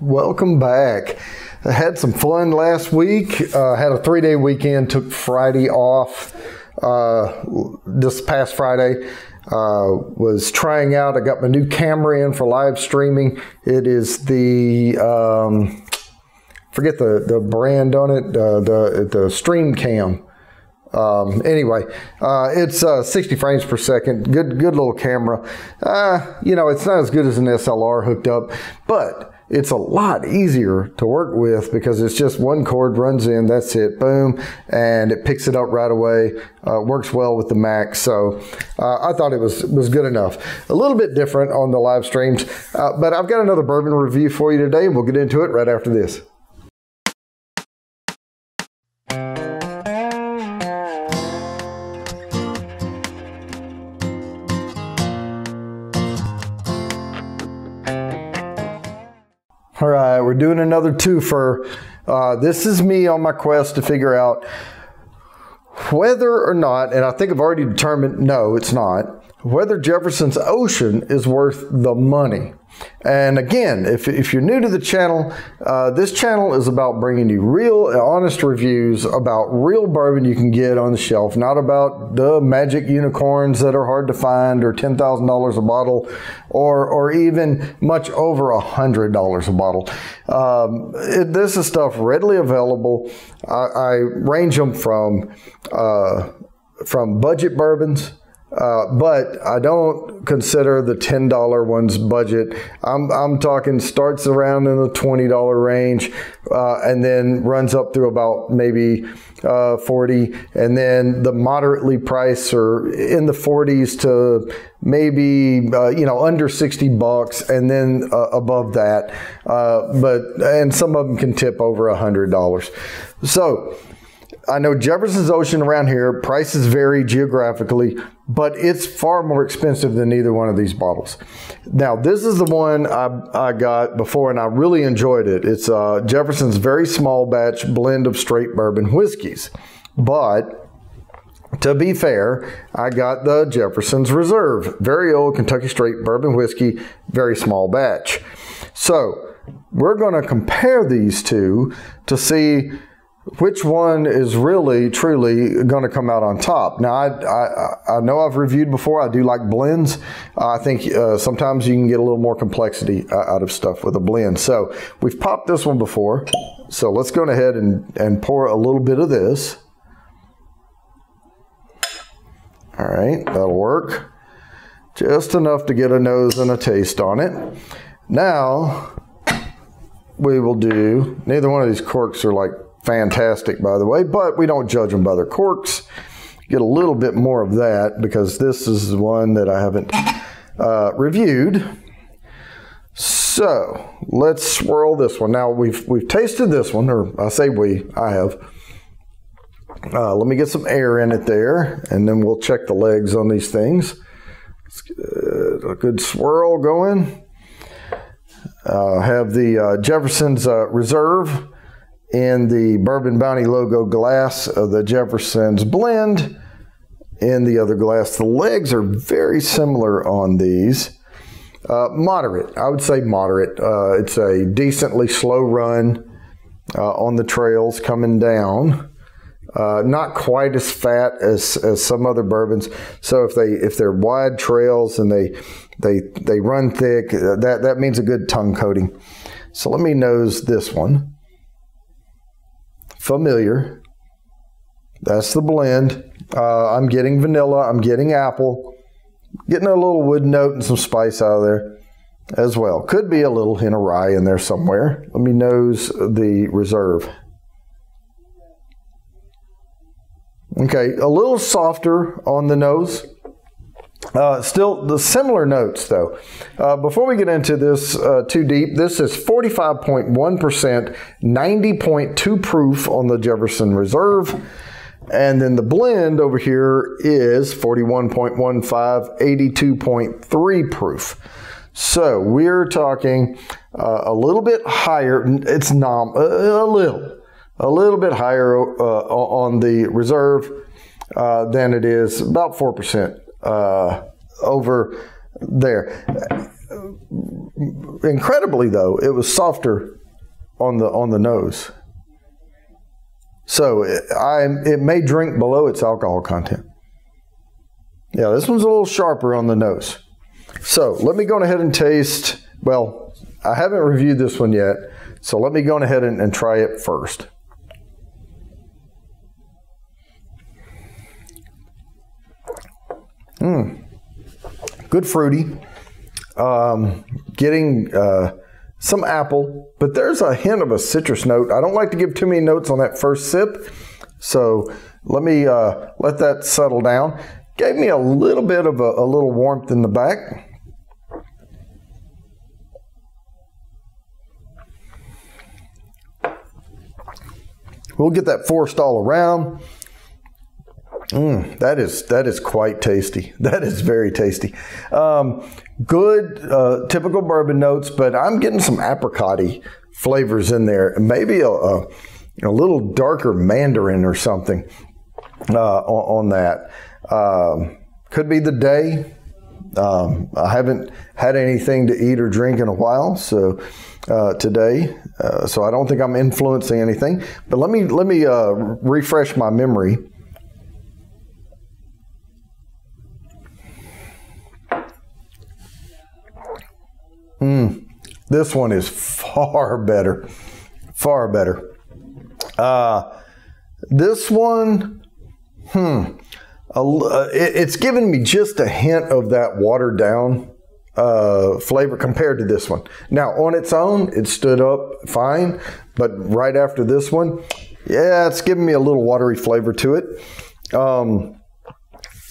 Welcome back. I had some fun last week. Had a 3-day weekend, took Friday off. This past Friday, was trying out. I got my new camera in for live streaming. It is the, forget the brand on it, the Stream Cam. Anyway, it's 60 frames per second. Good little camera. You know, it's not as good as an SLR hooked up, but it's a lot easier to work with because it's just one cord runs in, that's it, boom, and it picks it up right away. Works well with the Mac, so I thought it was good enough. A little bit different on the live streams, but I've got another bourbon review for you today, and we'll get into it right after this. All right, we're doing another twofer. This is me on my quest to figure out whether or not, and I think I've already determined, no, it's not, whether Jefferson's Ocean is worth the money. And again, if you're new to the channel, this channel is about bringing you real, honest reviews about real bourbon you can get on the shelf, not about the magic unicorns that are hard to find or $10,000 a bottle or even much over $100 a bottle. This is stuff readily available. I range them from budget bourbons, but I don't consider the $10 ones budget. I'm talking starts around in the $20 range, and then runs up through about maybe $40, and then the moderately priced are in the $40s to maybe you know, under $60, and then above that. And some of them can tip over $100. So I know Jefferson's Ocean around here, prices vary geographically, but it's far more expensive than either one of these bottles. Now, this is the one I got before, and I really enjoyed it. It's Jefferson's very small batch blend of straight bourbon whiskeys. But to be fair, I got the Jefferson's Reserve, very old Kentucky straight bourbon whiskey, very small batch. So we're going to compare these two to see which one is really, truly going to come out on top. Now, I know I've reviewed before. I do like blends. I think sometimes you can get a little more complexity out of stuff with a blend. So we've popped this one before. So let's go ahead and pour a little bit of this. All right, that'll work. Just enough to get a nose and a taste on it. Now, we will do, neither one of these corks are like fantastic, by the way, but we don't judge them by their corks. Get a little bit more of that because this is one that I haven't reviewed. So let's swirl this one. Now we've tasted this one, or I say I have. Let me get some air in it there, and then we'll check the legs on these things. Let's get a good swirl going. Have the Jefferson's Reserve in the Bourbon Bounty logo glass of the Jefferson's blend in the other glass. The legs are very similar on these. Moderate, I would say moderate. It's a decently slow run on the trails coming down. Not quite as fat as some other bourbons. So if they're wide trails and they run thick, that means a good tongue coating. So let me nose this one. Familiar. That's the blend. I'm getting vanilla. I'm getting apple. Getting a little wood note and some spice out of there as well. Could be a little hint of rye in there somewhere. Let me nose the Reserve. Okay, a little softer on the nose. Still the similar notes though. Before we get into this too deep, this is 45.1%, 90.2 proof on the Jefferson Reserve. And then the blend over here is 41.15, 82.3 proof. So we're talking a little bit higher. It's a little bit higher on the Reserve than it is, about 4%. Over there. incredibly though, it was softer on the nose. So it may drink below its alcohol content. Yeah, this one's a little sharper on the nose. So let me go ahead and taste. Well, I haven't reviewed this one yet, so let me go ahead and try it first. Good fruity. Getting some apple, but there's a hint of a citrus note. I don't like to give too many notes on that first sip, so let me let that settle down. Gave me a little bit of a little warmth in the back. We'll get that forced all around. That is quite tasty. That is very tasty. Good typical bourbon notes, but I'm getting some apricot-y flavors in there. Maybe a little darker mandarin or something on that. Could be the day. I haven't had anything to eat or drink in a while, so today, so I don't think I'm influencing anything. But let me refresh my memory. This one is far better. Far better. This one, it's given me just a hint of that watered down flavor compared to this one. Now, on its own, it stood up fine, but right after this one, yeah, it's giving me a little watery flavor to it.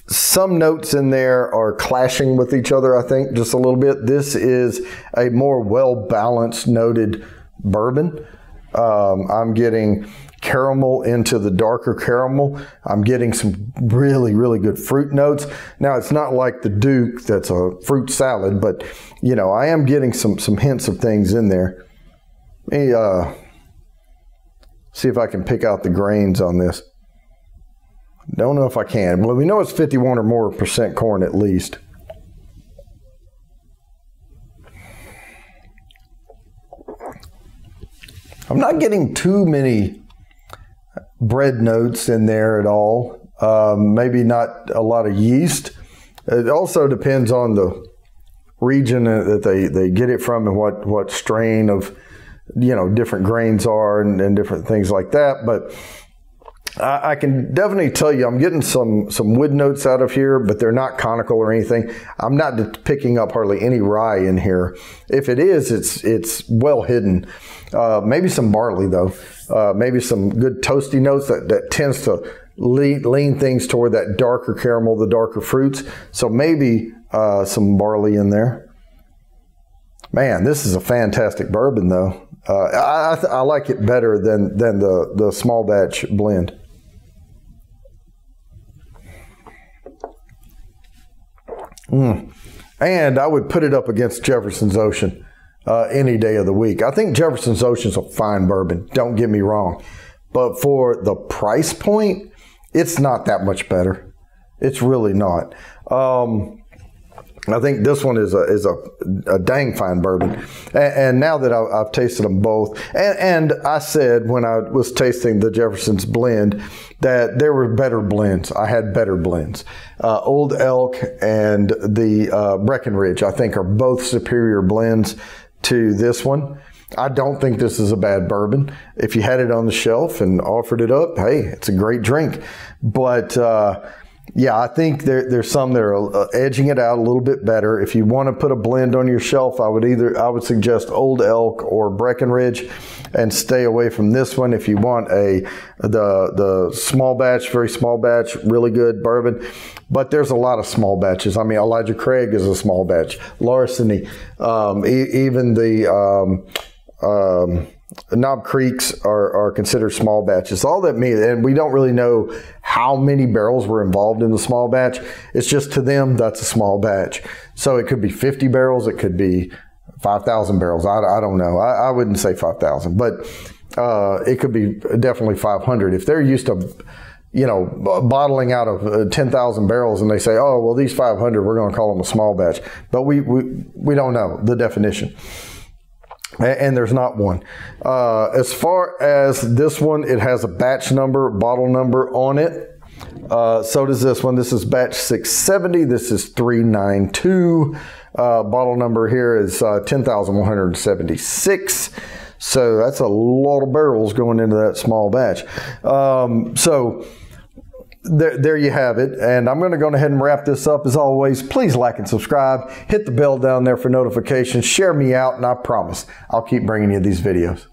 Some notes in there are clashing with each other, I think, just a little bit. This is a more well-balanced noted bourbon. I'm getting caramel into the darker caramel. I'm getting some really, really good fruit notes. Now, it's not like the Duke that's a fruit salad, but, you know, I am getting some hints of things in there. Let me see if I can pick out the grains on this. Don't know if I can. Well, we know it's 51 or more % corn at least. I'm not getting too many bread notes in there at all. Maybe not a lot of yeast. It also depends on the region that they get it from and what strain of, you know, different grains are and different things like that. But I can definitely tell you I'm getting some wood notes out of here, but they're not conical or anything. I'm not picking up hardly any rye in here. If it is, it's well hidden. Maybe some barley though. Maybe some good toasty notes that tends to lean things toward that darker caramel, the darker fruits. So maybe some barley in there. Man, this is a fantastic bourbon though. I like it better than the small batch blend. And I would put it up against Jefferson's Ocean any day of the week. I think Jefferson's Ocean's a fine bourbon, don't get me wrong. But for the price point, it's not that much better. It's really not. I think this one is a dang fine bourbon. And now that I've tasted them both, and I said when I was tasting the Jefferson's blend that there were better blends. I had better blends. Old Elk and the Breckenridge, I think, are both superior blends to this one. I don't think this is a bad bourbon. If you had it on the shelf and offered it up, hey, it's a great drink. But yeah, I think there's some that are edging it out a little bit better. If you want to put a blend on your shelf, I would suggest Old Elk or Breckenridge, and stay away from this one. If you want the small batch, very small batch, really good bourbon, but there's a lot of small batches. I mean, Elijah Craig is a small batch. Larceny, even the Knob Creeks are considered small batches. All that means, and we don't really know how many barrels were involved in the small batch. It's just to them, that's a small batch. So it could be 50 barrels. It could be 5,000 barrels. I don't know. I wouldn't say 5,000, but it could be definitely 500. If they're used to you know, bottling out of 10,000 barrels, and they say, oh, well, these 500, we're going to call them a small batch. But we don't know the definition. And there's not one. As far as this one, it has a batch number, bottle number on it. So does this one. This is batch 670. This is 392. Bottle number here is 10,176. So that's a lot of barrels going into that small batch. So there you have it. And I'm going to go ahead and wrap this up. As always, please like and subscribe. Hit the bell down there for notifications. Share me out, and I promise I'll keep bringing you these videos.